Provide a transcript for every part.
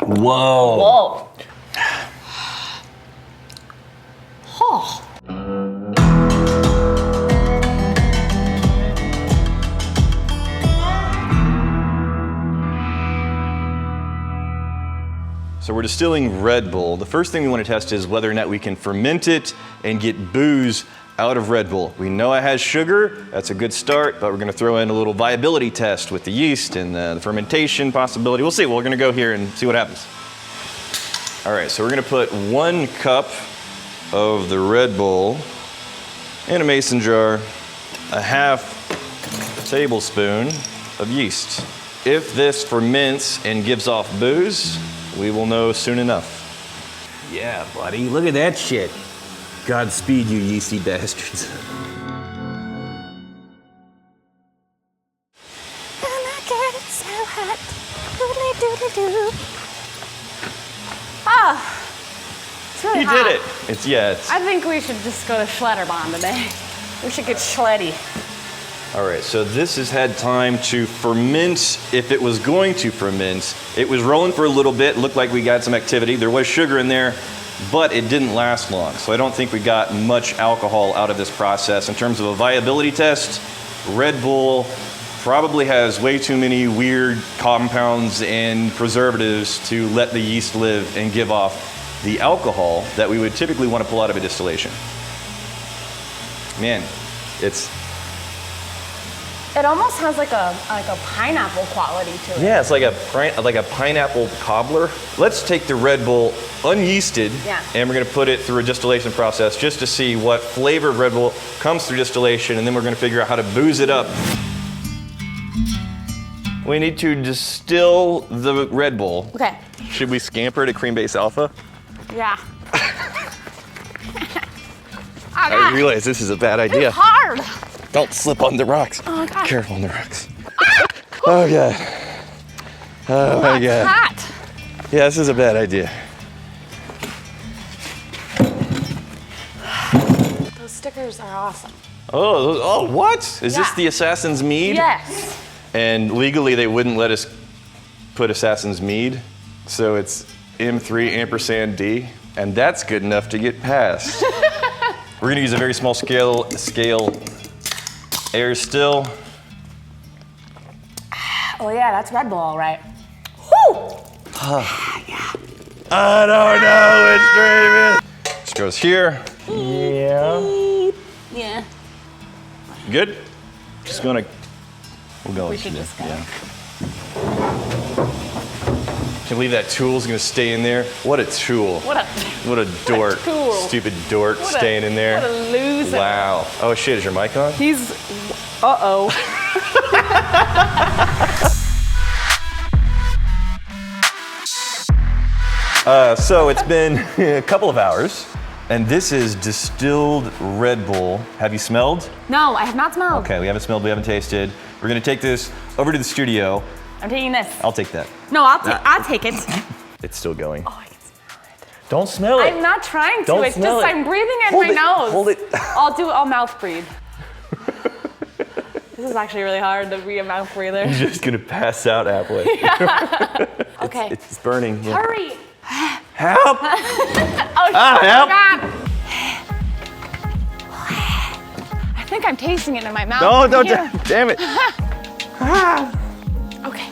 Whoa. Whoa. Oh. So we're distilling Red Bull. The first thing we want to test is whether or not we can ferment it and get booze out of Red Bull. We know it has sugar, that's a good start, but we're gonna throw in a little viability test with the yeast and the fermentation possibility. We'll see, we're gonna go here and see what happens. All right, so we're gonna put 1 cup of the Red Bull in a mason jar, a ½ tablespoon of yeast. If this ferments and gives off booze, we will know soon enough. Yeah, buddy, look at that shit. Godspeed, you yeasty bastards. Ah, it's really You hot. did it. It's I think we should just go to Schletterbahn today. We should get schletty. All right, so this has had time to ferment. If it was going to ferment, it was rolling for a little bit, looked like we got some activity. There was sugar in there, but it didn't last long. So I don't think we got much alcohol out of this process. In terms of a viability test, Red Bull probably has way too many weird compounds and preservatives to let the yeast live and give off the alcohol that we would typically want to pull out of a distillation. Man, It almost has like a pineapple quality to it. yeah, it's like a pineapple cobbler. Let's take the Red Bull unyeasted, Yeah. and we're gonna put it through a distillation process just to see what flavor of Red Bull comes through distillation, and then we're gonna figure out how to booze it up. We need to distill the Red Bull. Okay. Should we scamper to cream base alpha? Yeah. I realize this is a bad idea. It's hard. Don't slip on the rocks. Oh, God. Careful on the rocks. Oh, God. Oh, my It's God. hot. Yeah, this is a bad idea. Those stickers are awesome. Oh, what? Is this Yeah. the Assassin's Mead? Yes. And legally, they wouldn't let us put Assassin's Mead, so it's M3 %D, and that's good enough to get past. We're gonna use a very small scale air still. Oh yeah, that's Red Bull, all right. Woo! I don't know which dream is. This goes here. Yeah. Yeah. Good? Just gonna, we'll go. We should just go. Yeah. Can't believe that tool's gonna stay in there. What a tool. What a dork. tool. Stupid dork What a- staying in there. what a loser. Wow. Oh shit, is your mic on? He's uh-oh. So it's been a couple of hours, and this is distilled Red Bull. Have you smelled? No, I have not smelled. Okay, we haven't smelled, we haven't tasted. We're gonna take this over to the studio. I'm taking this. I'll take that. No, I'll take it. It's still going. Oh, I can smell it. Don't smell it. I'm not trying to. Don't It's smell just it. I'm breathing in Hold my it, nose. hold it. I'll mouth breathe. This is actually really hard to be a mouth breather. You're just gonna pass out halfway. Okay. It's burning. Yeah. Hurry. Help! Oh, help. God. I think I'm tasting it in my mouth. No, don't, Here. damn it. Okay.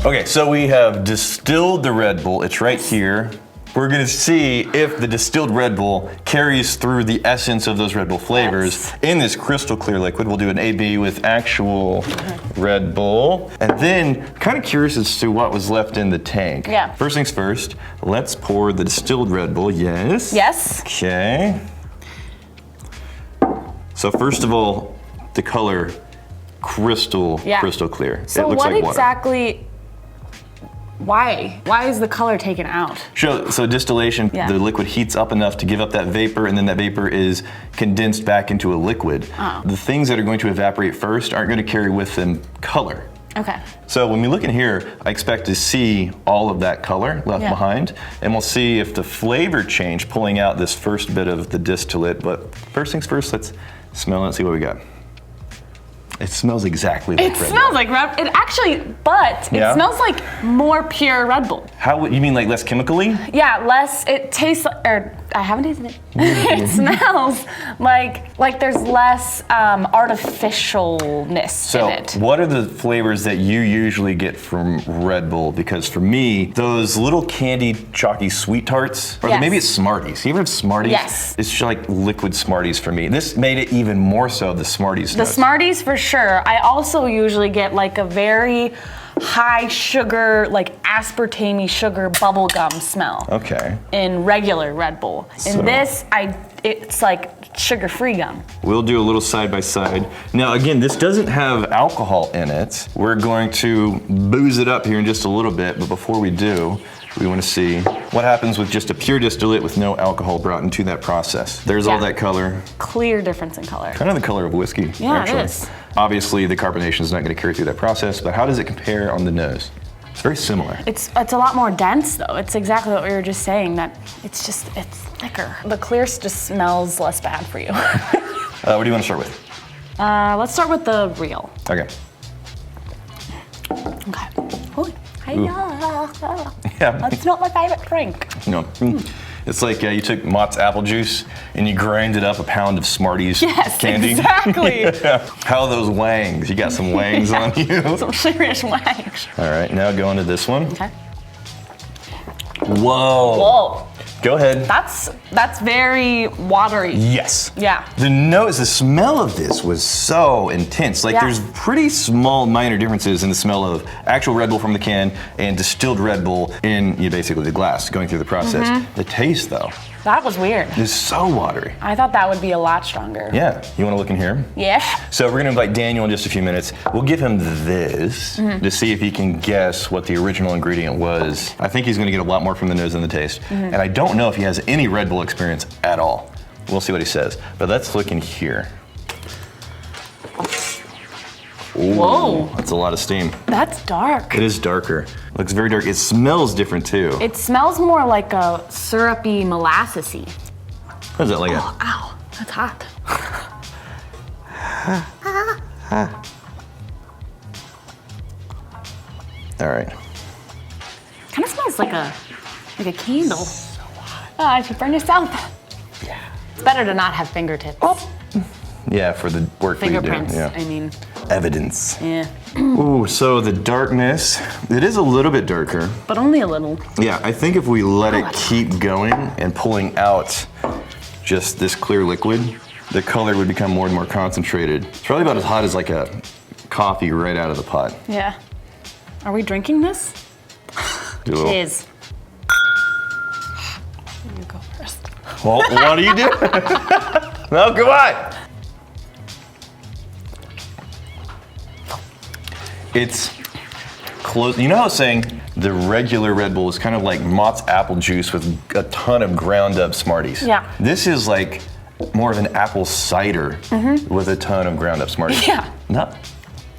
Okay, so we have distilled the Red Bull. It's right here. We're gonna see if the distilled Red Bull carries through the essence of those Red Bull flavors in this crystal clear liquid. We'll do an AB with actual Red Bull. And then, kind of curious as to what was left in the tank. Yeah. First things first, let's pour the distilled Red Bull, yes? Yes. Okay. So first of all, the color, crystal clear. So it looks what like water. exactly? Why? Why is the color taken out? So distillation, Yeah. the liquid heats up enough to give up that vapor, and then that vapor is condensed back into a liquid. Oh. The things that are going to evaporate first aren't going to carry with them color. Okay. So when we look in here, I expect to see all of that color left Yeah. behind, and we'll see if the flavor changed pulling out this first bit of the distillate. But first things first, let's smell it and see what we got. It smells exactly like It Red smells Bull. like Red. It actually, but Yeah? it smells like more pure Red Bull. How would you mean, like less chemically? Yeah, less. It tastes. Or I haven't tasted it. It smells like there's less artificialness So, in it. what are the flavors that you usually get from Red Bull? Because for me, those little candied, chalky sweet tarts, or Yes. maybe it's Smarties. You ever have Smarties? Yes. It's just like liquid Smarties for me. This made it even more so the Smarties. The Smarties for sure. I also usually get like a very high sugar, like aspartame sugar bubblegum smell Okay. in regular Red Bull. So- In this, it's like sugar-free gum. We'll do a little side by side. Now, again, this doesn't have alcohol in it. We're going to booze it up here in just a little bit, but before we do, we want to see what happens with just a pure distillate with no alcohol brought into that process. There's all Yeah. that color. Clear difference in color. Kind of the color of whiskey, Yeah, it actually. is. Obviously, the carbonation is not going to carry through that process, but how does it compare on the nose? It's very similar. It's a lot more dense though. It's exactly what we were just saying, that it's thicker. The clear just smells less bad for you. What do you want to start with? Let's start with the real. Okay. Okay. Ooh. Hi-ya. Yeah. That's not my favorite drink. No. It's like you took Mott's apple juice and you grinded up a pound of Smarties Yes, candy. exactly. How are those wangs? You got some wangs on you? Some serious wangs. All right, now go into this one. Okay. Whoa. Whoa. Go ahead. That's very watery. Yes. Yeah. The smell of this was so intense. Like Yeah. there's pretty small minor differences in the smell of actual Red Bull from the can and distilled Red Bull in basically the glass going through the process. Mm-hmm. The taste though That was weird. is so watery. I thought that would be a lot stronger. Yeah, you wanna look in here? Yes. So we're gonna invite Daniel in just a few minutes. We'll give him this Mm-hmm. to see if he can guess what the original ingredient was. I think he's gonna get a lot more from the nose than the taste. Mm-hmm. And I don't know if he has any Red Bull experience at all. We'll see what he says. But let's look in here. Ooh, Whoa. that's a lot of steam. That's dark. It is darker. Looks very dark. It smells different too. It smells more like a syrupy molassesy. What is that like? Ow, that's hot. All right. Kind of smells like a candle. Oh, I should burn yourself. Yeah. It's better to not have fingertips. Yeah, for the work that you do. Fingerprints. Yeah. I mean, Evidence. yeah, Ooh, so the darkness, it is a little bit darker. but only a little. Yeah, I think if we let it that's keep going and pulling out just this clear liquid, the color would become more and more concentrated. It's probably about as hot as like a coffee right out of the pot. Yeah. Are we drinking this? Do a little- Cheers. You go first. Well, what do you do? No, come on. It's close. You know how I was saying the regular Red Bull is kind of like Mott's apple juice with a ton of ground up Smarties. Yeah. This is like more of an apple cider with a ton of ground up Smarties. Yeah. Not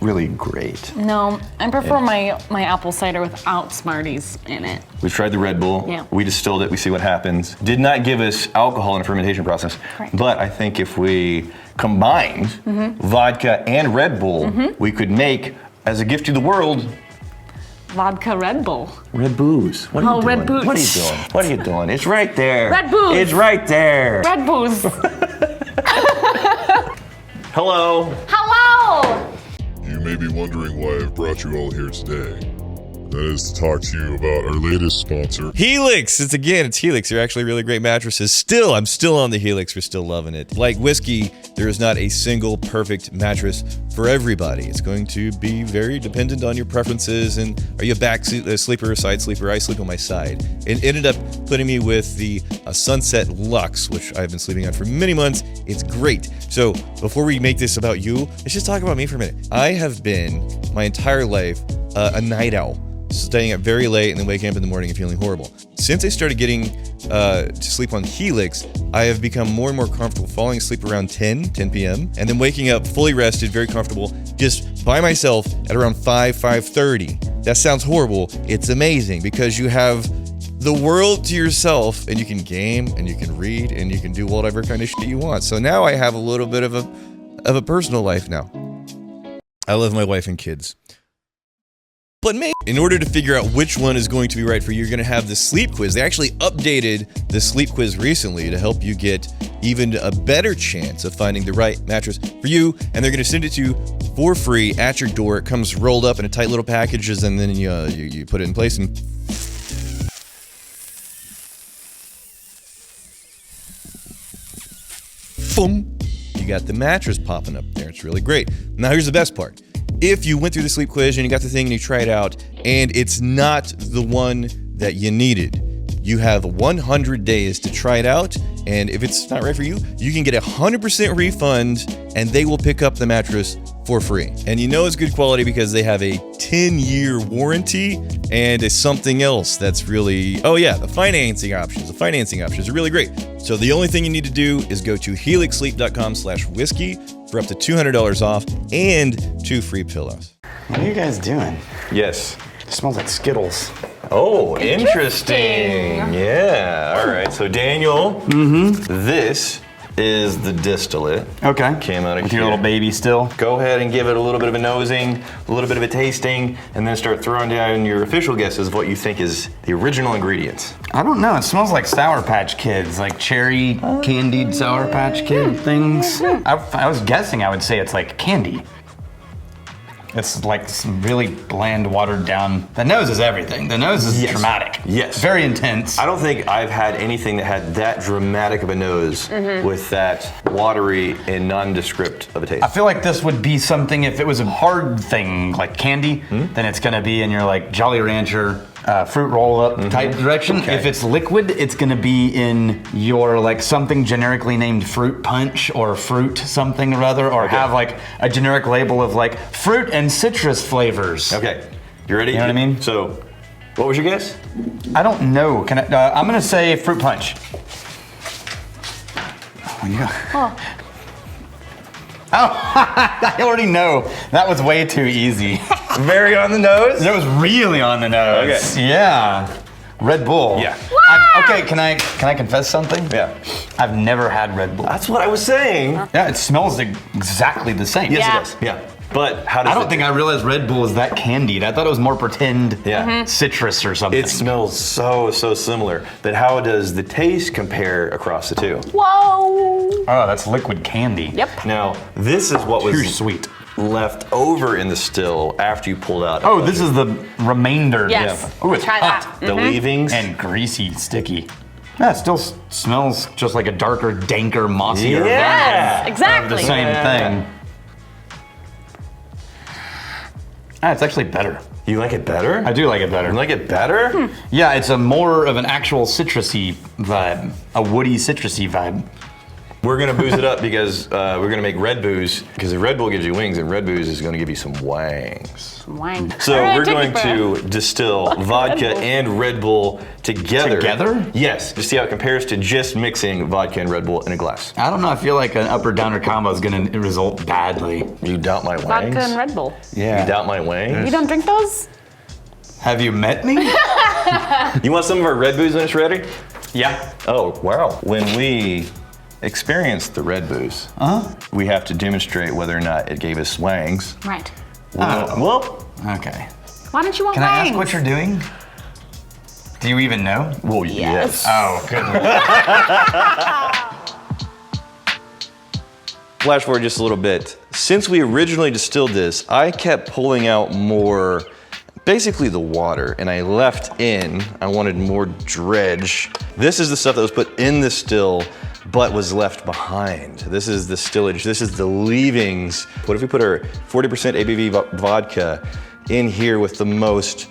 really great. No, I prefer my apple cider without Smarties in it. We tried the Red Bull. Yeah. We distilled it. We see what happens. Did not give us alcohol in the fermentation process. Correct. But I think if we combined vodka and Red Bull, we could make, as a gift to the world, Vodka Red Bull. Red Booze. What are you doing? Red Booze. What are you doing? What are you doing? It's right there. Red Booze. It's right there. Red Booze. Hello. Hello! You may be wondering why I've brought you all here today. That is to talk to you about our latest sponsor. Helix! It's Helix. They're actually really great mattresses. I'm still on the Helix. We're still loving it. Like whiskey, there is not a single perfect mattress for everybody. It's going to be very dependent on your preferences and are you a back sleeper or side sleeper? I sleep on my side. It ended up putting me with the Sunset Luxe, which I've been sleeping on for many months. It's great. So before we make this about you, let's just talk about me for a minute. I have been my entire life a night owl. Staying up very late and then waking up in the morning and feeling horrible. Since I started getting to sleep on Helix, I have become more and more comfortable falling asleep around 10 p.m. and then waking up fully rested, very comfortable, just by myself at around 5:30. That sounds horrible. It's amazing because you have the world to yourself and you can game and you can read and you can do whatever kind of shit you want. So now I have a little bit of a personal life now. I love my wife and kids. But maybe in order to figure out which one is going to be right for you, you're going to have the sleep quiz. They actually updated the sleep quiz recently to help you get even a better chance of finding the right mattress for you. And they're going to send it to you for free at your door. It comes rolled up in a tight little packages, and then you put it in place and boom, you got the mattress popping up there. It's really great. Now here's the best part. If you went through the sleep quiz and you got the thing and you try it out and it's not the one that you needed, you have 100 days to try it out, and if it's not right for you, you can get a 100% refund and they will pick up the mattress for free. And you know it's good quality because they have a 10-year warranty, and it's something else that's really, oh yeah, the financing options. The financing options are really great. So the only thing you need to do is go to helixsleep.com/whiskey for up to $200 off and 2 free pillows. What are you guys doing? Yes. It smells like Skittles. Oh, interesting. Yeah. All right. So Daniel, this is the distillate. Okay. Came out of With here. your little baby still. Go ahead and give it a little bit of a nosing, a little bit of a tasting, and then start throwing down your official guesses of what you think is the original ingredients. I don't know. It smells like Sour Patch Kids, like cherry candied Sour Patch Kid things. I was guessing I would say it's like candy. It's like some really bland, watered down. The nose is everything. The nose is Yes. dramatic. Yes. Very intense. I don't think I've had anything that had that dramatic of a nose with that watery and nondescript of a taste. I feel like this would be something, if it was a hard thing like candy, then it's gonna be in your like Jolly Rancher fruit roll up type direction. Okay. If it's liquid, it's gonna be in your like something generically named fruit punch or fruit something or other, or have like a generic label of like fruit and citrus flavors. Okay, you ready? You know what I mean? So, what was your guess? I don't know. Can I? I'm gonna say fruit punch. Oh yeah. Oh, I already know. That was way too easy. Very on the nose? That was really on the nose. Okay. Yeah. Red Bull. Yeah. Okay, can I confess something? Yeah. I've never had Red Bull. That's what I was saying. Yeah, it smells exactly the same. Yes, Yeah. it does. Yeah. But how does I don't think I realized Red Bull is that candied. I thought it was more pretend Yeah. citrus or something. It smells so similar. But how does the taste compare across the two? Whoa. Oh, that's liquid candy. Yep. Now, this is what was Too sweet. left over in the still after you pulled out. Oh, this is the remainder. Yes. Oh, it's Try hot. that. the leavings. And greasy, sticky. Yeah, it still smells just like a darker, danker, mossier Yeah. version Exactly. of the same Yeah. thing. Ah, it's actually better. You like it better? I do like it better. You like it better? Yeah, it's a more of an actual citrusy vibe, a woody citrusy vibe. We're gonna booze it up because we're gonna make Red Booze, because if Red Bull gives you wings, and Red Booze is gonna give you some wangs. Wine. So All right, we're take going it, bro. to distill vodka and Red Bull together. Together? Yes, to see how it compares to just mixing vodka and Red Bull in a glass. I don't know, I feel like an up or downer combo is gonna result badly. You doubt my wangs? Vodka and Red Bull. Yeah. You doubt my wangs? You don't drink those? Have you met me? You want some of our Red Booze when it's ready? Yeah. Oh, wow. When we experience the Red Booze, we have to demonstrate whether or not it gave us wangs. Right. Well, Okay. Why don't you want Can I wings? ask what you're doing? Do you even know? well, yes. Oh, goodness. Flash forward just a little bit. Since we originally distilled this, I kept pulling out more, basically the water, and I left in, I wanted more dredge. This is the stuff that was put in the still, but was left behind. This is the stillage, this is the leavings. What if we put our 40% ABV vodka in here with the most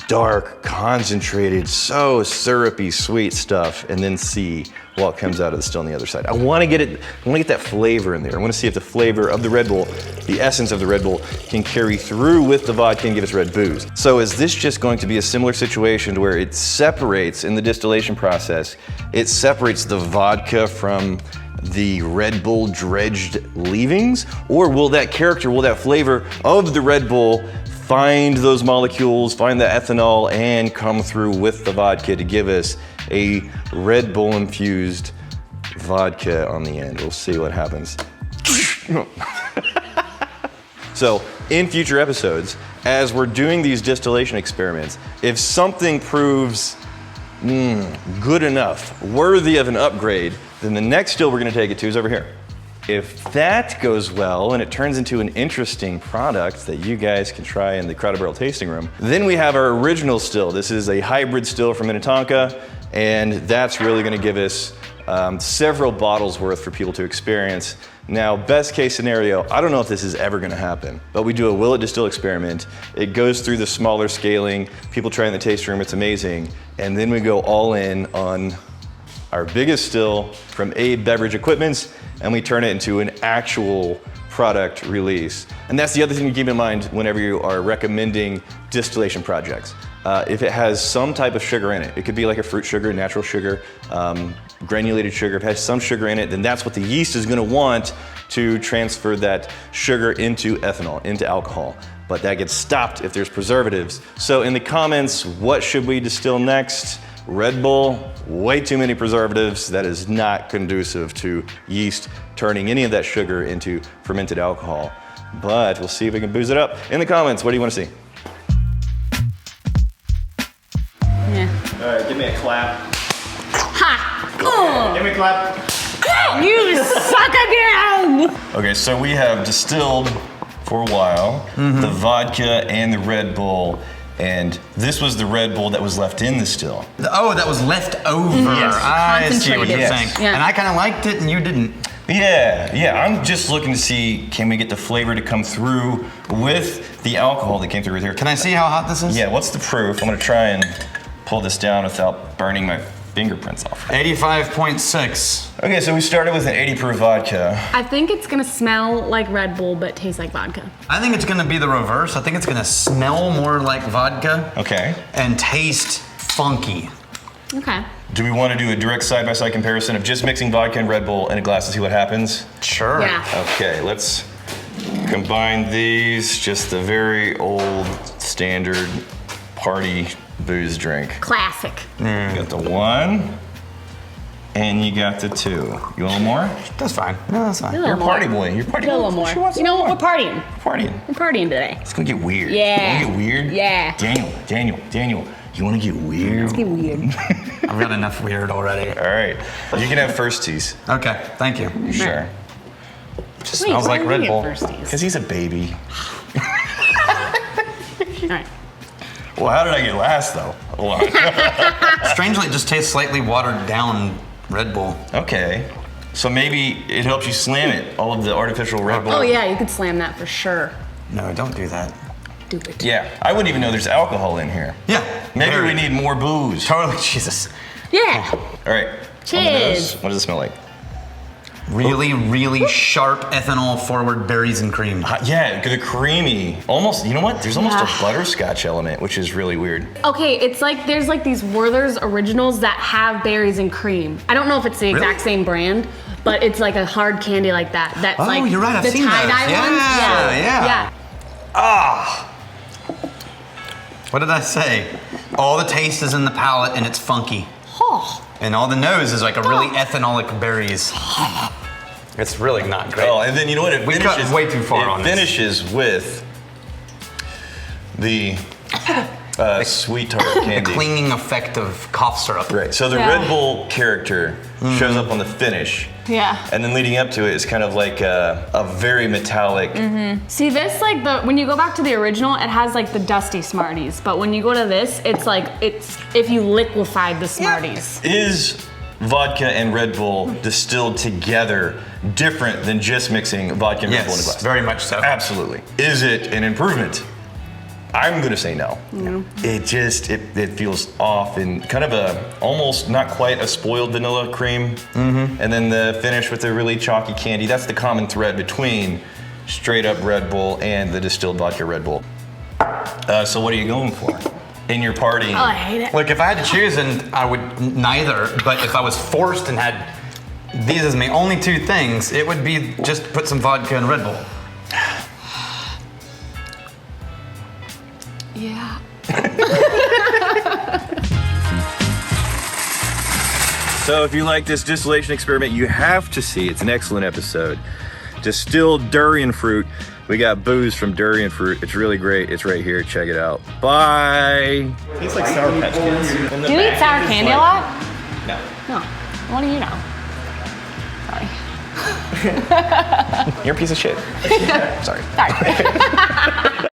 dark, concentrated, so syrupy, sweet stuff, and then see what comes out of the still on the other side. I want to get that flavor in there. I want to see if the flavor of the Red Bull, the essence of the Red Bull, can carry through with the vodka and give us Red Booze. So is this just going to be a similar situation to where it separates in the distillation process, it separates the vodka from the Red Bull dredged leavings? Or will that flavor of the Red Bull find those molecules, find the ethanol, and come through with the vodka to give us a Red Bull infused vodka on the end? We'll see what happens. So in future episodes, as we're doing these distillation experiments, if something proves good enough, worthy of an upgrade, then the next still we're gonna take it to is over here. If that goes well and it turns into an interesting product that you guys can try in the Crowded Barrel tasting room, then we have our original still. This is a hybrid still from Minnetonka, and that's really gonna give us several bottles worth for people to experience. Now, best case scenario, I don't know if this is ever gonna happen, but we do a will it distill experiment. It goes through the smaller scaling, people try in the tasting room, it's amazing, and then we go all in on our biggest still from Abe Beverage Equipments, and we turn it into an actual product release. And that's the other thing to keep in mind whenever you are recommending distillation projects. If it has some type of sugar in it, it could be like a fruit sugar, natural sugar, granulated sugar. If it has some sugar in it, then that's what the yeast is gonna want to transfer that sugar into ethanol, into alcohol. But that gets stopped if there's preservatives. So in the comments, what should we distill next? Red Bull, way too many preservatives. That is not conducive to yeast turning any of that sugar into fermented alcohol. But we'll see if we can booze it up. In the comments, what do you want to see? Yeah. All right, give me a clap. Ha! Give me a clap. You suck again! Okay, so we have distilled for a while, the vodka and the Red Bull, and this was the Red Bull that was left in the still. Oh, that was left over. Yes. I see what you're Concentrated. saying. Yeah. And I kind of liked it, and you didn't. Yeah, I'm just looking to see, can we get the flavor to come through with the alcohol that came through right here? Can I see how hot this is? Yeah, what's the proof? I'm gonna try and pull this down without burning my fingerprints off. 85.6. Okay, so we started with an 80 proof vodka. I think it's gonna smell like Red Bull, but taste like vodka. I think it's gonna be the reverse. I think it's gonna smell more like vodka Okay. and taste funky. Okay. Do we want to do a direct side-by-side comparison of just mixing vodka and Red Bull in a glass to see what happens? Sure. Yeah. Okay, let's combine these. Just a very old standard party booze drink. Classic. You got the one, and you got the two. You want more? That's fine. No, that's fine. You're a party boy. You're a party A boy. little more. She wants You know some what? more. We're partying. Partying. We're partying today. It's gonna get weird. Yeah. You wanna get weird? Yeah. Daniel, you wanna get weird? It's getting weird. I've got enough weird already. All right. You can have first teas. Okay, thank you. You sure? Just smells like Red Bull. Because he's a baby. All right. Well, how did I get last, though? Hold on. Strangely, it just tastes slightly watered down Red Bull. Okay. So maybe it helps you slam it, all of the artificial Red Bull. Oh yeah, you could slam that for sure. No, don't do that. Stupid. Yeah, I wouldn't even know there's alcohol in here. Yeah. Maybe very. we need more booze. Totally, Jesus. Yeah. All right. Cheers. On the nose, what does it smell like? Really, really sharp ethanol forward berries and cream. Yeah, the creamy. Almost, you know what? There's almost a butterscotch element, which is really weird. Okay, it's like there's like these Werther's originals that have berries and cream. I don't know if it's the exact Really? same brand, but it's like a hard candy like that. That's Oh, like you're right, I've the seen those. tie-dye Yeah, ones. yeah. Ah! What did I say? All the taste is in the palate and it's funky. Oh. And all the nose is like a really ethanolic berries. It's really not great. Oh, and then you know what? It We finishes cut way too far on It this. finishes with the sweet tart The candy. clinging effect of cough syrup. Right. So the Yeah. Red Bull character shows up on the finish. Yeah. And then leading up to it is kind of like a very metallic. See this like when you go back to the original, it has like the dusty Smarties, but when you go to this, it's like it's if you liquefied the Smarties. Is vodka and Red Bull distilled together different than just mixing vodka and Red Bull in a Yes, glass? very much so. Absolutely. Is it an improvement? I'm gonna say no. It just, it feels off and kind of a, almost not quite a spoiled vanilla cream. And then the finish with the really chalky candy. That's the common thread between straight up Red Bull and the distilled vodka Red Bull. So what are you going for in your party? Oh, I hate it. Look, if I had to choose, and I would neither, but if I was forced and had these as my only two things, it would be just put some vodka and Red Bull. Yeah. So if you like this distillation experiment, you have to see. It's an excellent episode. Distilled durian fruit We got booze from durian fruit. It's really great. It's right here. Check it out. Bye. Tastes like Sour Patch Kids. Do you eat sour candy a lot? No. No. What do you know? Sorry. You're a piece of shit. Sorry. Sorry.